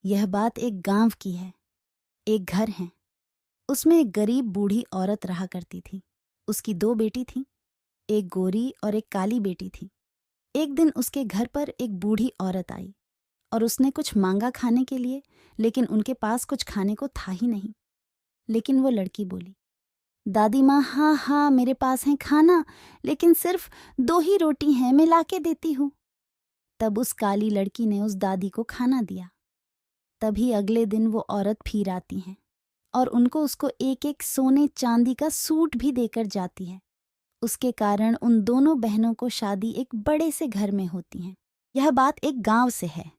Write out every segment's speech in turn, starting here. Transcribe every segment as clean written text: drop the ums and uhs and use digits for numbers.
यह बात एक गांव की है। एक घर है। उसमें एक गरीब बूढ़ी औरत रहा करती थी। उसकी 2 बेटी थीं, एक गोरी और एक काली बेटी थी। एक दिन उसके घर पर एक बूढ़ी औरत आई और उसने कुछ मांगा खाने के लिए, लेकिन उनके पास कुछ खाने को था ही नहीं। लेकिन वो लड़की बोली, दादी माँ, हाँ हाँ मेरे पास है खाना, लेकिन सिर्फ 2 ही रोटी हैं, मैं लाके देती हूँ। तब उस काली लड़की ने उस दादी को खाना दिया। तभी अगले दिन वो औरत फिर आती है और उनको उसको एक एक सोने चांदी का सूट भी देकर जाती है। उसके कारण उन दोनों बहनों को शादी एक बड़े से घर में होती है। यह बात एक गांव से है।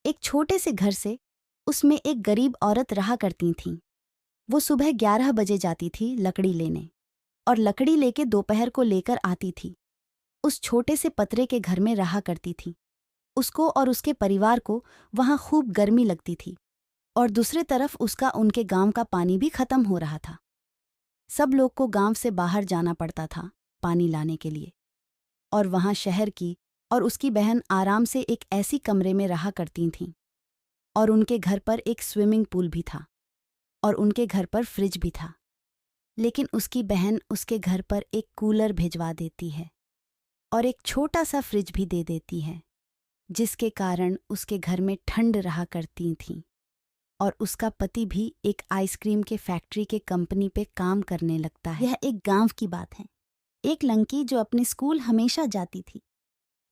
एक छोटे से घर से, उसमें एक गरीब औरत रहा करती थी। वो सुबह 11 बजे जाती थी लकड़ी लेने और लकड़ी लेके दोपहर को लेकर आती थी। उस छोटे से पतरे के घर में रहा करती थी। उसको और उसके परिवार को वहां खूब गर्मी लगती थी और दूसरी तरफ उसका उनके गांव का पानी भी खत्म हो रहा था। सब लोग को गांव से बाहर जाना पड़ता था पानी लाने के लिए, और वहां शहर की और उसकी बहन आराम से एक ऐसी कमरे में रहा करती थीं। और उनके घर पर एक स्विमिंग पूल भी था और उनके घर पर फ्रिज भी था। लेकिन उसकी बहन उसके घर पर एक कूलर भिजवा देती है और एक छोटा सा फ्रिज भी दे देती है, जिसके कारण उसके घर में ठंड रहा करती थी। और उसका पति भी एक आइसक्रीम के फैक्ट्री के कंपनी पे काम करने लगता है। यह एक गांव की बात है। एक लड़की जो अपने स्कूल हमेशा जाती थी,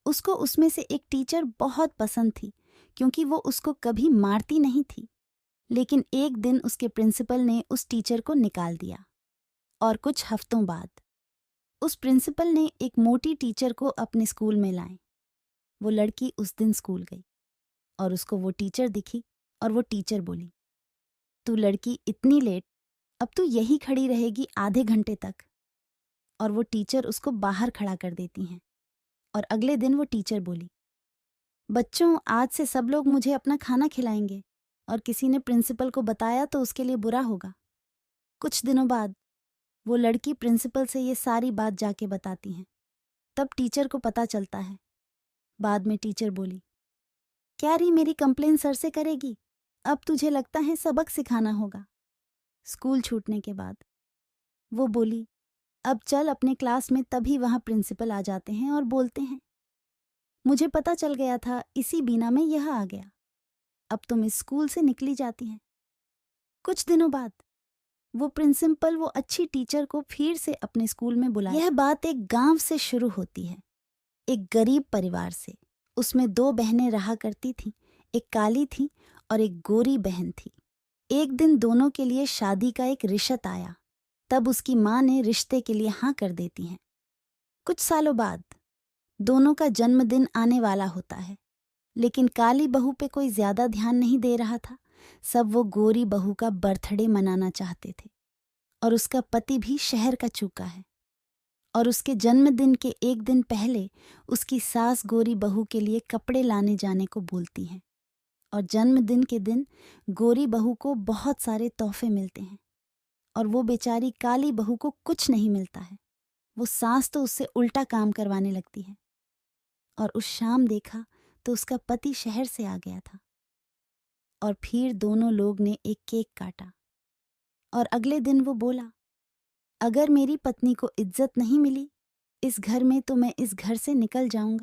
उसको उसमें से एक टीचर बहुत पसंद थी, क्योंकि वो उसको कभी मारती नहीं थी। लेकिन एक दिन उसके प्रिंसिपल ने उस टीचर को निकाल दिया और कुछ हफ्तों बाद उस प्रिंसिपल ने एक मोटी टीचर को अपने स्कूल में लाए। वो लड़की उस दिन स्कूल गई और उसको वो टीचर दिखी और वो टीचर बोली, तू लड़की इतनी लेट, अब तू यही खड़ी रहेगी आधे घंटे तक। और वो टीचर उसको बाहर खड़ा कर देती हैं। और अगले दिन वो टीचर बोली, बच्चों, आज से सब लोग मुझे अपना खाना खिलाएंगे और किसी ने प्रिंसिपल को बताया तो उसके लिए बुरा होगा। कुछ दिनों बाद वो लड़की प्रिंसिपल से ये सारी बात जाके बताती हैं। तब टीचर को पता चलता है। बाद में टीचर बोली, क्या री मेरी कंप्लेन सर से करेगी? अब तुझे लगता है सबक सिखाना होगा। स्कूल छूटने के बाद वो बोली, अब चल अपने क्लास में। तभी वहां प्रिंसिपल आ जाते हैं और बोलते हैं, मुझे पता चल गया था, इसी बीना में यह आ गया। अब तुम इस स्कूल से निकली जाती हैं। कुछ दिनों बाद वो प्रिंसिपल वो अच्छी टीचर को फिर से अपने स्कूल में बुलाया। यह बात एक गांव से शुरू होती है, एक गरीब परिवार से। उसमें 2 बहनें रहा करती थीं, एक काली थी और एक गोरी बहन थी। एक दिन दोनों के लिए शादी का एक रिश्ता आया। तब उसकी माँ ने रिश्ते के लिए हाँ कर देती हैं। कुछ सालों बाद दोनों का जन्मदिन आने वाला होता है, लेकिन काली बहू पे कोई ज्यादा ध्यान नहीं दे रहा था। सब वो गोरी बहू का बर्थडे मनाना चाहते थे और उसका पति भी शहर का चूका है। और उसके जन्मदिन के एक दिन पहले उसकी सास गोरी बहू के लिए कपड़े लाने जाने को बोलती हैं। और जन्मदिन के दिन गोरी बहू को बहुत सारे तोहफे मिलते हैं और वो बेचारी काली बहू को कुछ नहीं मिलता है। वो सास तो उससे उल्टा काम करवाने लगती है। और उस शाम देखा तो उसका पति शहर से आ गया था। और फिर दोनों लोग ने एक केक काटा और अगले दिन वो बोला, अगर मेरी पत्नी को इज्जत नहीं मिली इस घर में तो मैं इस घर से निकल जाऊंगा।